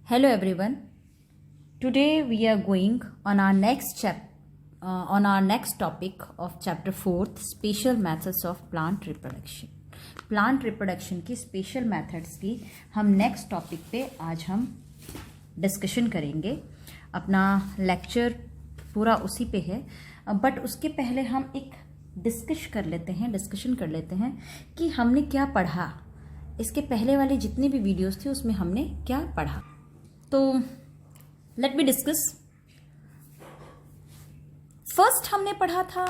Hello everyone. Today we are going on our next topic of chapter 4th, special methods of plant reproduction. Plant reproduction की special methods की हम next topic पे आज हम discussion करेंगे. अपना lecture पूरा उसी पे है, बट उसके पहले हम एक डिस्कशन कर लेते हैं कि हमने क्या पढ़ा. इसके पहले वाली जितनी भी वीडियोस थी उसमें हमने क्या पढ़ा. तो लेट मी डिस्कस. फर्स्ट हमने पढ़ा था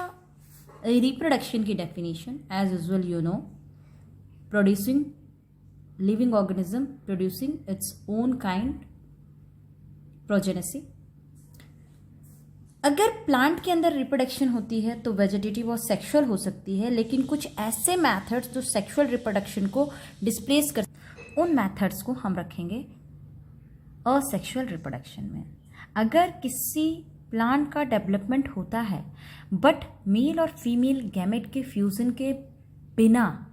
रिप्रोडक्शन की definition. As usual you know, producing living organism producing its own kind progeny. अगर प्लांट के अंदर रिप्रोडक्शन होती है तो वेजिटेटिव और सेक्सुअल हो सकती है, लेकिन कुछ ऐसे मेथड्स जो सेक्सुअल रिप्रोडक्शन को डिस्प्लेस कर, उन मेथड्स को हम रखेंगे असेक्सुअल रिप्रोडक्शन में. अगर किसी प्लांट का डेवलपमेंट होता है बट मेल और फीमेल गैमेट के फ्यूजन के बिना,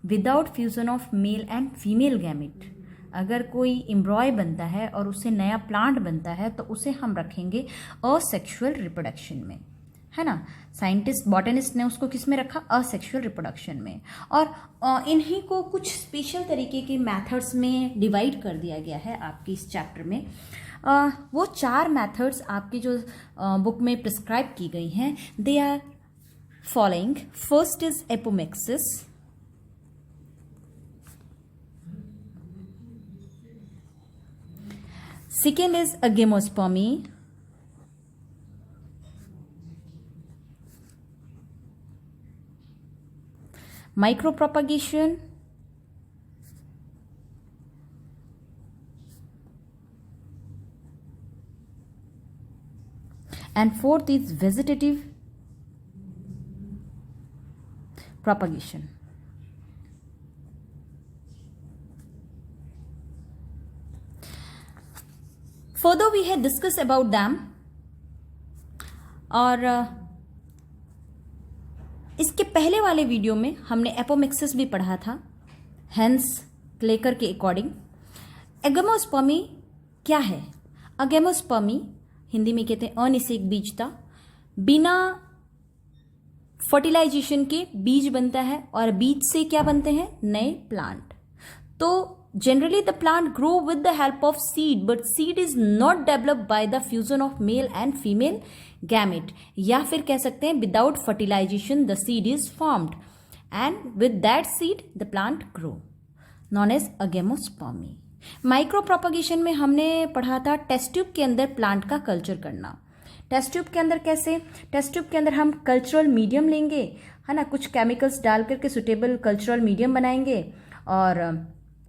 without fusion of male and female gamete, अगर कोई एम्ब्रॉय बनता है और उससे नया प्लांट बनता है तो उसे हम रखेंगे असेक्सुअल रिप्रोडक्शन में, है ना. साइंटिस्ट बॉटनिस्ट ने उसको किस में रखा? असेक्सुअल रिप्रोडक्शन में. और इन्हीं को कुछ स्पेशल तरीके के मेथड्स में डिवाइड कर दिया गया है आपके इस चैप्टर में. वो 4 मेथड्स आपकी जो बुक में प्रिस्क्राइब की गई हैं, they are following. First is apomixis. Second is agemospermy. Micropropagation. And fourth is vegetative propagation. Further we had discussed about them. और इसके पहले वाले वीडियो में हमने एपोमिक्सिस भी पढ़ा था, हेंस क्लेकर के अकॉर्डिंग. एगेमोस्पर्मी क्या है? अगेमोस्पर्मी हिंदी में कहते हैं अनिषेक बीजता. बिना फर्टिलाइजेशन के बीज बनता है और बीज से क्या बनते हैं? नए प्लांट. तो generally the plant grow with the help of seed, but seed is not developed by the fusion of male and female gamete. या फिर कह सकते हैं without fertilization the seed is formed, and with that seed the plant grow, known as agemospermy. Micro propagation में हमने पढ़ा था test tube के अंदर प्लांट का कल्चर करना. टेस्ट ट्यूब के अंदर कैसे? टेस्ट ट्यूब के अंदर हम कल्चरल मीडियम लेंगे, है ना, कुछ केमिकल्स डाल करके सुटेबल कल्चरल मीडियम बनाएंगे और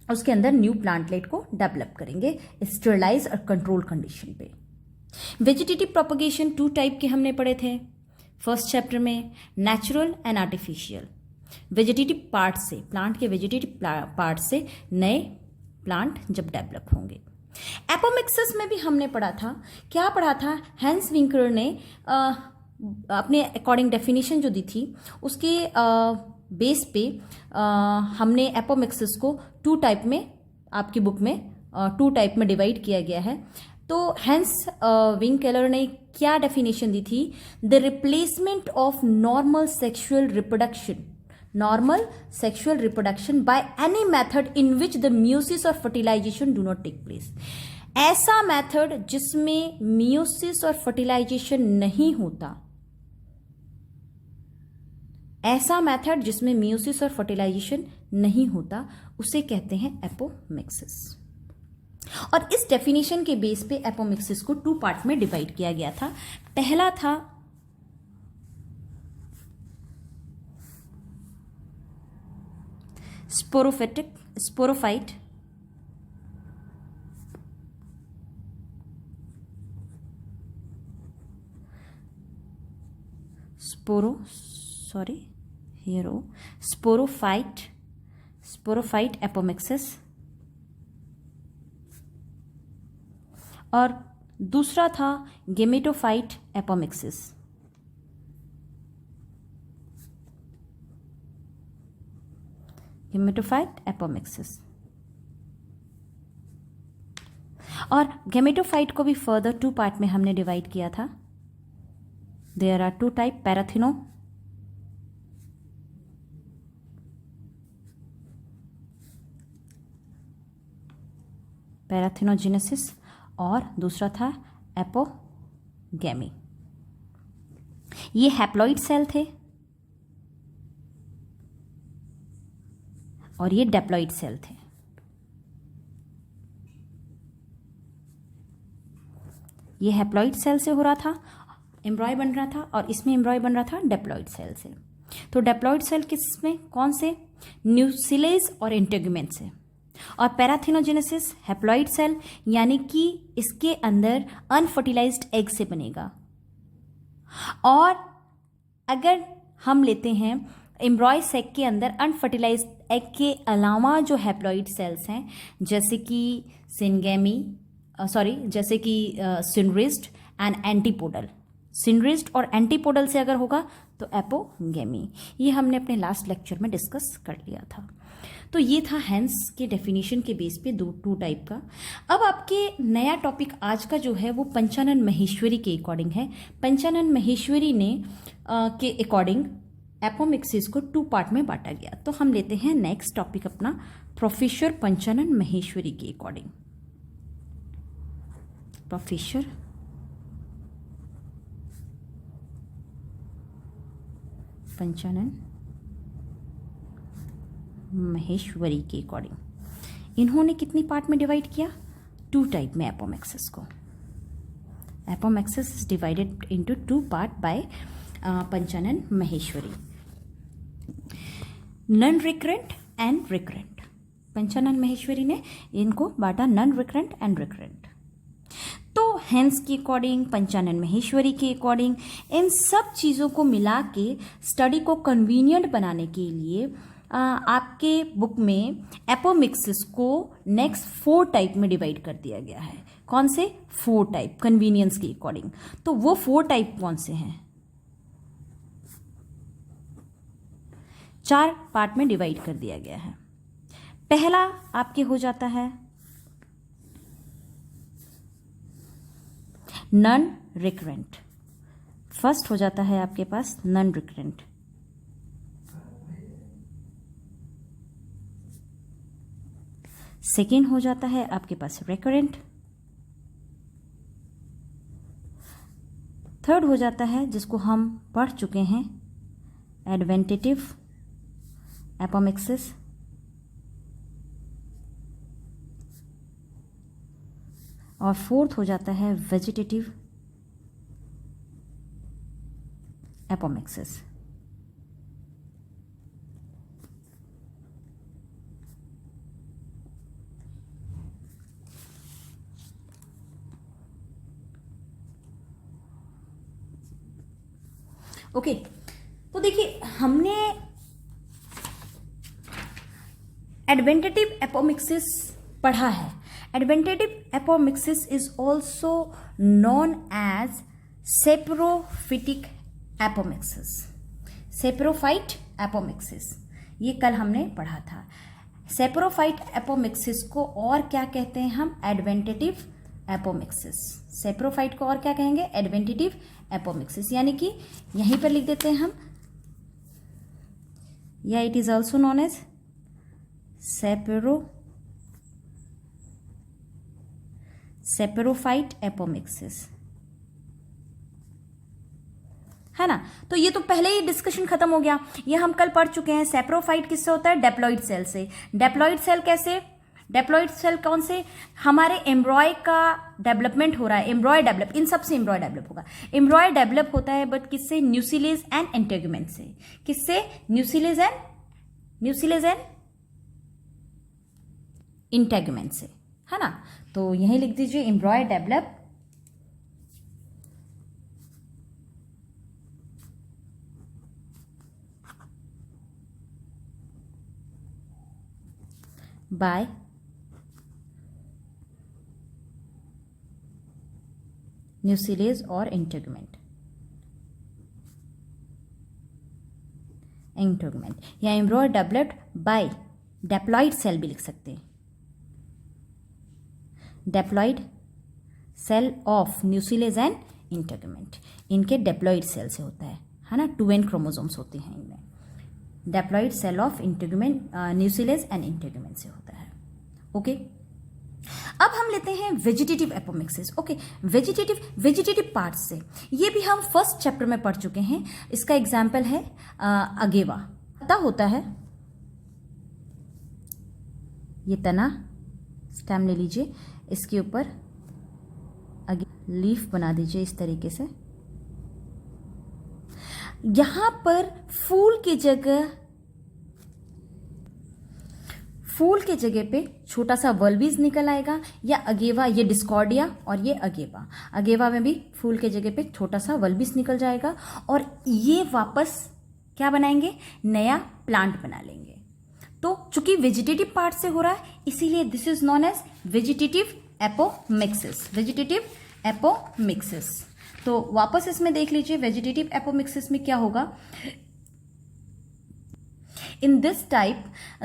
उसके अंदर न्यू प्लांटलेट को डेवलप करेंगे स्टेरलाइज और कंट्रोल कंडीशन पे. वेजिटेटिव प्रोपगेशन 2 टाइप के हमने पढ़े थे फर्स्ट चैप्टर में, natural and artificial. Vegetative part से, प्लांट के वेजिटेटिव पार्ट से नए प्लांट जब डेवलप होंगे. एपोमिक्सिस में भी हमने पढ़ा था. क्या पढ़ा था? हेंस विंकर ने अपने अकॉर्डिंग डेफिनेशन जो दी थी उसके बेस पे हमने एपोमिक्सिस को 2 टाइप में, आपकी बुक में 2 टाइप में डिवाइड किया गया है. तो हेंस विंकेलर ने क्या डेफिनेशन दी थी? The replacement of normal sexual reproduction by any method in which the meiosis और fertilisation do not take place. ऐसा मेथड जिसमें म्यूसिस और फर्टिलाइजेशन नहीं होता, ऐसा मेथड जिसमें म्यूसिस और फर्टिलाइजेशन नहीं होता, उसे कहते हैं एपोमिक्सिस. और इस डेफिनेशन के बेस पे एपोमिक्सिस को 2 पार्ट में डिवाइड किया गया था. पहला था स्पोरोफाइट. Sporophyte apomixis. और दूसरा था गेमेटोफाइट एपोमिक्सिस. और गैमेटोफाइट को भी फर्दर 2 पार्ट में हमने डिवाइड किया था. देयर आर 2 टाइप, पैराथिनोजेनेसिस और दूसरा था एपोगैमी. ये हैप्लॉइड सेल थे और ये डेप्लॉइड सेल थे. ये हैप्लॉइड सेल से हो रहा था, एम्ब्रॉय बन रहा था, और इसमें एम्ब्रॉय बन रहा था डेप्लॉइड सेल से. तो डेप्लॉइड सेल किसमें, कौन से, न्यूसिलेज और इंटेगुमेंट से. और पैराथिनोजेनेसिस हैप्लॉइड सेल, यानी कि इसके अंदर अनफर्टिलाइज्ड एग से बनेगा. और अगर हम लेते हैं एम्ब्रॉय सेक के अंदर अनफर्टिलाइज्ड एग के अलावा जो हैप्लॉइड सेल्स हैं, जैसे कि जैसे कि सिनरिस्ट एंड एंटीपोडल. सिनरिस्ट और एंटीपोडल से अगर होगा तो एपोगैमी. ये हमने अपने लास्ट लेक्चर में डिस्कस कर लिया था. तो ये था हेंस के डेफिनेशन के बेस पे 2 टाइप का. अब आपके नया टॉपिक आज का जो है वो पंचानन महेश्वरी के अकॉर्डिंग है. पंचानन महेश्वरी ने के अकॉर्डिंग एपोमिक्सिस को 2 पार्ट में बांटा गया. तो हम लेते हैं नेक्स्ट टॉपिक अपना प्रोफेसर पंचानन महेश्वरी के अकॉर्डिंग. प्रोफेसर पंचानन महेश्वरी के अकॉर्डिंग इन्होंने कितनी पार्ट में डिवाइड किया, 2 टाइप में एपोमिक्सिस को. Apomixis is divided into 2 part by Panchanan Maheshwari. Non recurrent and recurrent. Panchanan Maheshwari ने इनको बांटा नॉन रिकरेंट एंड रिकरेंट. तो हेंस के अकॉर्डिंग, पंचानन महेश्वरी के अकॉर्डिंग, इन सब चीज़ों को मिला के स्टडी को कन्वीनियंट बनाने के लिए आपके बुक में एपोमिक्सिस को नेक्स्ट 4 टाइप में डिवाइड कर दिया गया है. कौन से 4 टाइप, कन्वीनियंस के अकॉर्डिंग. तो वो 4 टाइप कौन से हैं, 4 पार्ट में डिवाइड कर दिया गया है. पहला आपके हो जाता है नॉन रिकरेंट. फर्स्ट हो जाता है आपके पास नॉन रिकरेंट. सेकेंड हो जाता है आपके पास रिकरेंट. थर्ड हो जाता है जिसको हम पढ़ चुके हैं एडवेंटेटिव एपोमिक्सिस. और फोर्थ हो जाता है वेजिटेटिव एपोमिक्सिस. ओके, तो देखिए हमने एडवेंटेटिव एपोमिक्सिस पढ़ा है. Adventitive apomixis is also known as sporophytic apomixis. Sporophyte apomixis ये कल हमने पढ़ा था. सेप्रोफाइट एपोमिक्सिस को और क्या कहते हैं हम, एडवेंटेटिव एपोमिक्सिस. सेप्रोफाइट को और क्या कहेंगे, एडवेंटेटिव एपोमिक्सिस. यानी कि यहीं पर लिख देते हैं हम, या it is also known as saprophyte apomixis, है ना. तो ये तो पहले ही डिस्कशन खत्म हो गया. ये हम कल पढ़ चुके हैं. सेप्रोफाइट किससे होता है, डेप्लॉइड सेल से. डेप्लॉइड सेल कैसे, डेप्लॉइड सेल कौन से, हमारे एम्ब्रॉय का डेवलपमेंट हो रहा है. एम्ब्रॉय डेवलप, इन सब से एम्ब्रॉय डेवलप होगा. एम्ब्रॉय डेवलप होता है बट किससे, न्यूसिलेज एंड इंटेगुमेंट से. किससे, न्यूसिलेज एंड इंटेगुमेंट से, है ना. तो यही लिख दीजिए एम्ब्रॉय डेवलप बाय न्यूसिलेज और इंटेगुमेंट या embryo developed by diploid cell भी लिख सकते हैं. Diploid cell of nucleus and integument, इनके डेप्लॉइड सेल से होता है ना, 2n क्रोमोसोम्स होते हैं इनमें। Diploid cell of integument nucleus and integument से होता है। ओके, अब हम लेते हैं vegetative apomixis. Okay, vegetative parts से, ये भी हम फर्स्ट चैप्टर में पढ़ चुके हैं। इसका एग्जाम्पल है अगेवा। पता होता है, ये तना स्टेम ले लीजिए, इसके ऊपर लीफ बना दीजिए इस तरीके से। यहां पर फूल की जगह पे छोटा सा वल्बीज निकल आएगा, या अगेवा, ये डिस्कॉर्डिया और ये अगेवा। अगेवा में भी फूल के जगह पे छोटा सा वल्बीज निकल जाएगा, और ये वापस क्या बनाएंगे, नया प्लांट बना लेंगे। तो चूंकि वेजिटेटिव पार्ट से हो रहा है, इसीलिए this is known as vegetative apomixis. Vegetative apomixis. तो वापस इसमें देख लीजिए, वेजिटेटिव एपोमिक्सिस में क्या होगा। In this type,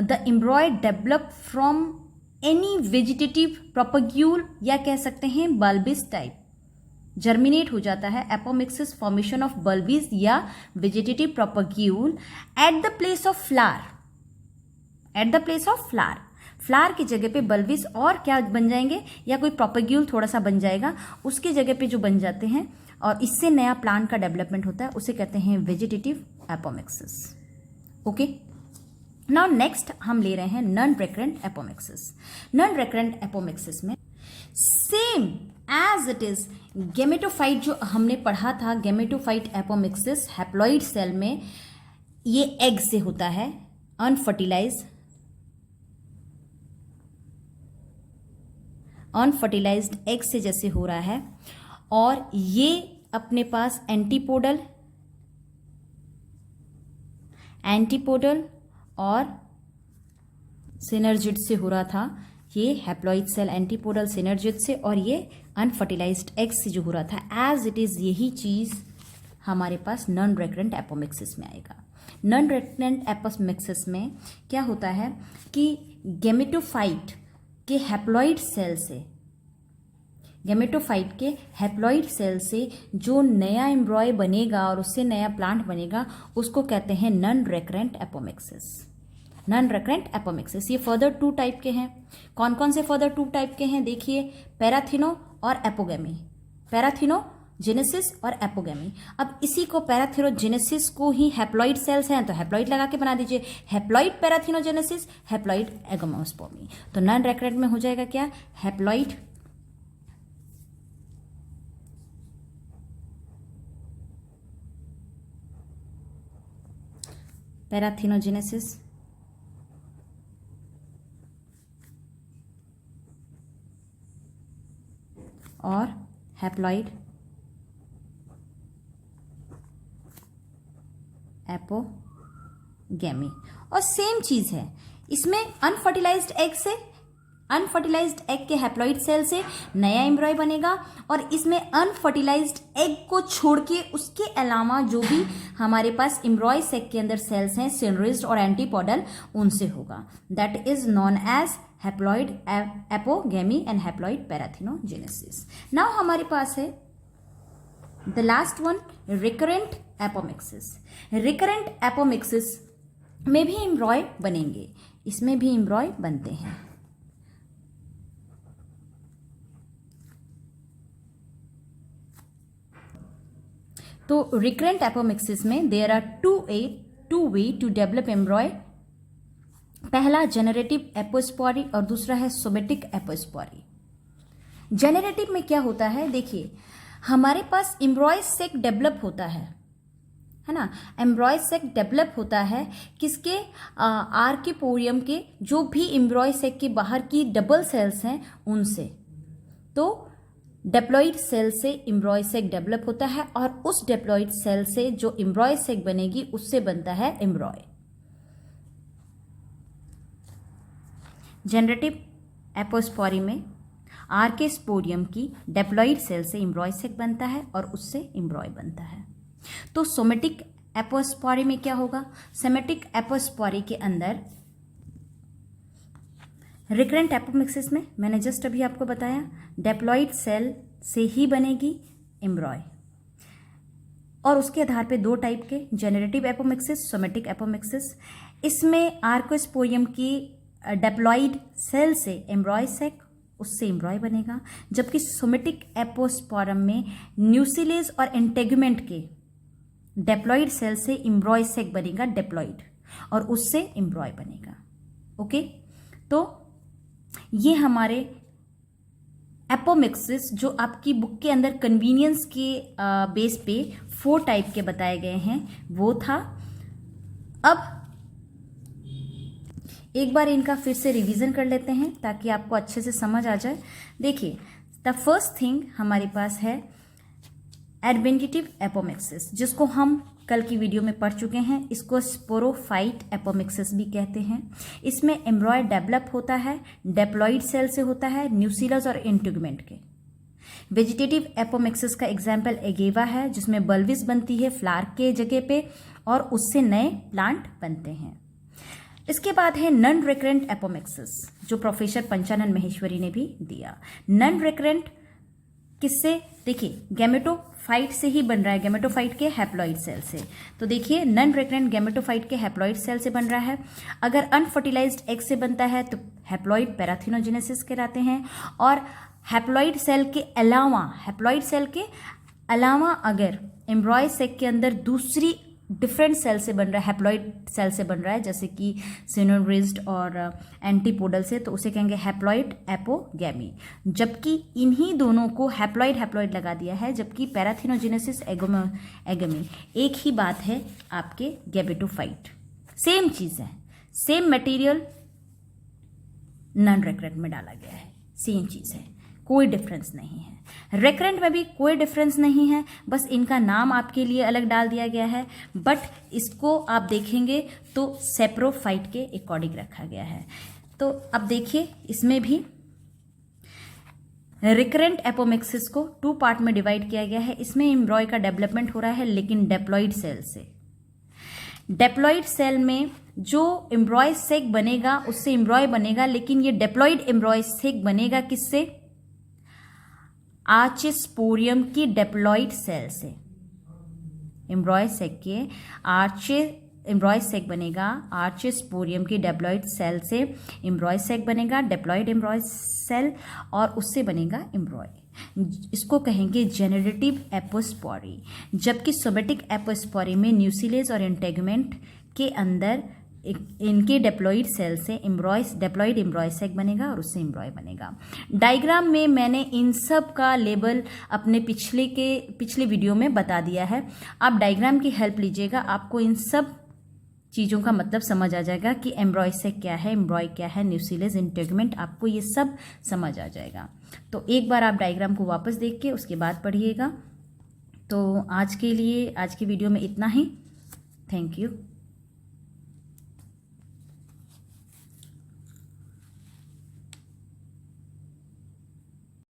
the embryo develop from any vegetative propagule, या कह सकते हैं bulbous type, जर्मिनेट हो जाता है। एपोमिक्सिस फॉर्मेशन ऑफ bulbous या vegetative propagule at the place of flower, at the place of flower। Flower की जगह पे बल्बिस और क्या बन जाएंगे, या कोई प्रोपेग्यूल थोड़ा सा बन जाएगा, उसके जगह पे जो बन जाते हैं और इससे नया प्लांट का डेवलपमेंट होता है, उसे कहते हैं vegetative apomixis. Okay, now next हम ले रहे हैं non recurrent apomixis. Non recurrent apomixis में same as it is gametophyte जो हमने पढ़ा था, गेमेटोफाइट एपोमिक्सिस हैप्लॉइड सेल में ये एग से होता है, अनफर्टिलाइज्ड एग से जैसे हो रहा है, और ये अपने पास एंटीपोडल और सिनर्जिड से हो रहा था। ये हैप्लॉइड सेल एंटीपोडल सिनर्जिड से, और ये अनफर्टिलाइज्ड एग से जो हो रहा था, एज इट इज यही चीज हमारे पास नॉन रेकरेंट एपोमिक्सिस में आएगा। नॉन रेकरेंट एपोमिक्सिस में क्या होता है कि गेमेटोफाइट के हैप्लॉइड सेल से जो नया एम्ब्रॉय बनेगा और उससे नया प्लांट बनेगा, उसको कहते हैं non recurrent apomixis. Non recurrent apomixis, ये फर्दर 2 टाइप के हैं। कौन कौन से फर्दर 2 टाइप के हैं देखिए, पैराथिनो और एपोगेमी, पैराथिनोजेनेसिस और एपोगेमी। अब इसी को पैराथिनोजेनेसिस को ही हैप्लॉइड सेल्स हैं तो हैप्लॉइड लगा के बना दीजिए, हैप्लॉइड पैराथिनोजेनेसिस, हैप्लॉइड एगोमोस्पर्मी। तो नॉन रेकरेंट में हो जाएगा क्या, हैप्लॉइड पैराथिनोजेनेसिस और हैप्लॉइड एपोगेमी। और सेम चीज है इसमें, अनफर्टिलाइज्ड एग के हैप्लॉइड सेल से नया एम्ब्रॉय बनेगा, और इसमें अनफर्टिलाइज्ड एग को छोड़ के उसके अलावा जो भी हमारे पास एम्ब्रॉय सेक के अंदर सेल्स हैं, सिनरिज्ड और एंटीपोडल, उनसे होगा। That is known as haploid apogamy and haploid parthenogenesis. Now हमारे पास है the last one, recurrent apomixis. Recurrent apomixis में भी एम्ब्रॉय बनेंगे, इसमें भी एम्ब्रॉय बनते हैं। तो रिकरेंट एपोमिक्सिस में there are two ways to develop embryo. पहला जेनरेटिव एपोस्पोरी और दूसरा है सोमेटिक एपोस्पोरी। जेनरेटिव में क्या होता है, देखिए हमारे पास एम्ब्रॉय सेक डेवलप होता है ना, एम्ब्रॉय सेक डेवलप होता है किसके, आर्किपोरियम के जो भी एम्ब्रॉय सेक के बाहर की डबल सेल्स हैं उनसे। तो डिप्लॉइड सेल से एम्ब्रॉय सेक डेवलप होता है, और उस डिप्लॉइड सेल से जो एम्ब्रॉय सेक बनेगी उससे बनता है एम्ब्रॉय। जनरेटिव एपोस्पोरी में आर्केस्पोरियम की डिप्लॉइड सेल से एम्ब्रॉय सेक बनता है और उससे एम्ब्रॉय बनता है। तो सोमेटिक एपोस्पोरी में क्या होगा, सोमेटिक एपोस्पोरी के अंदर रिकरेंट एपोमिक्सिस में मैंने जस्ट अभी आपको बताया, डिप्लॉइड सेल से ही बनेगी एम्ब्रॉय। और उसके आधार पे दो टाइप के, जेनरेटिव एपोमिक्सिस, सोमेटिक एपोमिक्सिस। इसमें आर्कोस्पोरियम की डेप्लॉइड सेल से एम्ब्रॉय सेक, उससे एम्ब्रॉय बनेगा, जबकि सोमेटिक एपोस्पोरम में न्यूसिलेज और इंटेगुमेंट के डेप्लॉइड सेल से एम्ब्रॉय सेक बनेगा, डेप्लॉइड, और उससे एम्ब्रॉय बनेगा। ओके, तो ये हमारे एपोमिक्सिस जो आपकी बुक के अंदर कन्वीनियंस के बेस पे 4 टाइप के बताए गए हैं वो था। अब एक बार इनका फिर से रिवीजन कर लेते हैं ताकि आपको अच्छे से समझ आ जाए। देखिए, द फर्स्ट थिंग हमारे पास है एडवेंटिटिव एपोमिक्सिस, जिसको हम कल की वीडियो में पढ़ चुके हैं। इसको स्पोरोफाइट एपोमिक्सिस भी कहते हैं। इसमें एम्ब्रॉय डेवलप होता है, डेप्लॉइड सेल से होता है, न्यूसिलस और इंटेगुमेंट के। वेजिटेटिव एपोमिक्सिस का एग्जाम्पल एगेवा है, जिसमें बल्बिस बनती है फ्लावर के जगह पे और उससे नए प्लांट बनते हैं। इसके बाद है नॉन रिकरेंट एपोमिक्सिस, जो प्रोफेसर पंचानन महेश्वरी ने भी दिया। नॉन रिकरेंट किससे? देखिए, गैमेटोफाइट से ही बन रहा है, गैमेटोफाइट के हैप्लॉइड सेल से। तो देखिए, नॉन रिकरेंट गैमेटोफाइट के हैप्लॉइड सेल से बन रहा है। अगर अनफर्टिलाइज्ड एग से बनता है तो हैप्लॉइड पैराथिनोजेनेसिस कहलाते हैं। और हैप्लॉइड सेल के अलावा अगर एम्ब्रॉय सेक के अंदर दूसरी डिफरेंट सेल से बन रहा है, हैप्लॉइड सेल से बन रहा है, जैसे कि सिनोड्रिस्ट और एंटीपोडल से, तो उसे कहेंगे हैप्लॉइड एपोगैमी। जबकि इन्हीं दोनों को हैप्लॉइड लगा दिया है, जबकि पैराथिनोजेनेसिस एगमी एक ही बात है आपके गैमेटोफाइट। सेम चीज़ है, सेम मटेरियल नॉन रेकरेंट में डाला गया है, सेम चीज़ है, कोई डिफरेंस नहीं है। रेकरेंट में भी कोई डिफरेंस नहीं है, बस इनका नाम आपके लिए अलग डाल दिया गया है, बट इसको आप देखेंगे तो सेप्रोफाइट के अकॉर्डिंग रखा गया है। तो अब देखिए, इसमें भी रिकरेंट एपोमिक्सिस को 2 पार्ट में डिवाइड किया गया है। इसमें एम्ब्रॉय का डेवलपमेंट हो रहा है, लेकिन डेप्लॉइड सेल से। डेप्लॉइड सेल में जो एम्ब्रॉय सेक बनेगा उससे एम्ब्रॉय बनेगा, लेकिन ये डेप्लॉइड एम्ब्रॉय सेक बनेगा किससे? आर्चेस्पोरियम की डेप्लॉइड सेल से। एम्ब्रॉय सेक के एम्ब्रॉय सेक बनेगा आर्चेस्पोरियम की डेप्लॉइड सेल से। एम्ब्रॉय सेक बनेगा डेप्लॉइड एम्ब्रॉय सेल और उससे बनेगा एम्ब्रॉय। इसको कहेंगे जेनरेटिव एपोस्पोरी। जबकि सोमेटिक एपोस्पोरी में न्यूसिलेज और इंटेगुमेंट के अंदर इनके डेप्लॉइड सेल से डेप्लॉइड एम्ब्रॉय सेक बनेगा और उससे एम्ब्रॉय बनेगा। डायग्राम में मैंने इन सब का लेबल अपने पिछले वीडियो में बता दिया है। आप डायग्राम की हेल्प लीजिएगा, आपको इन सब चीज़ों का मतलब समझ आ जाएगा कि एम्ब्रॉय सेक क्या है, एम्ब्रॉय क्या है, न्यूसिलेज, इंटेगुमेंट, आपको ये सब समझ आ जाएगा। तो एक बार आप डायग्राम को वापस देख के उसके बाद पढ़िएगा। तो आज की वीडियो में इतना ही। Thank you.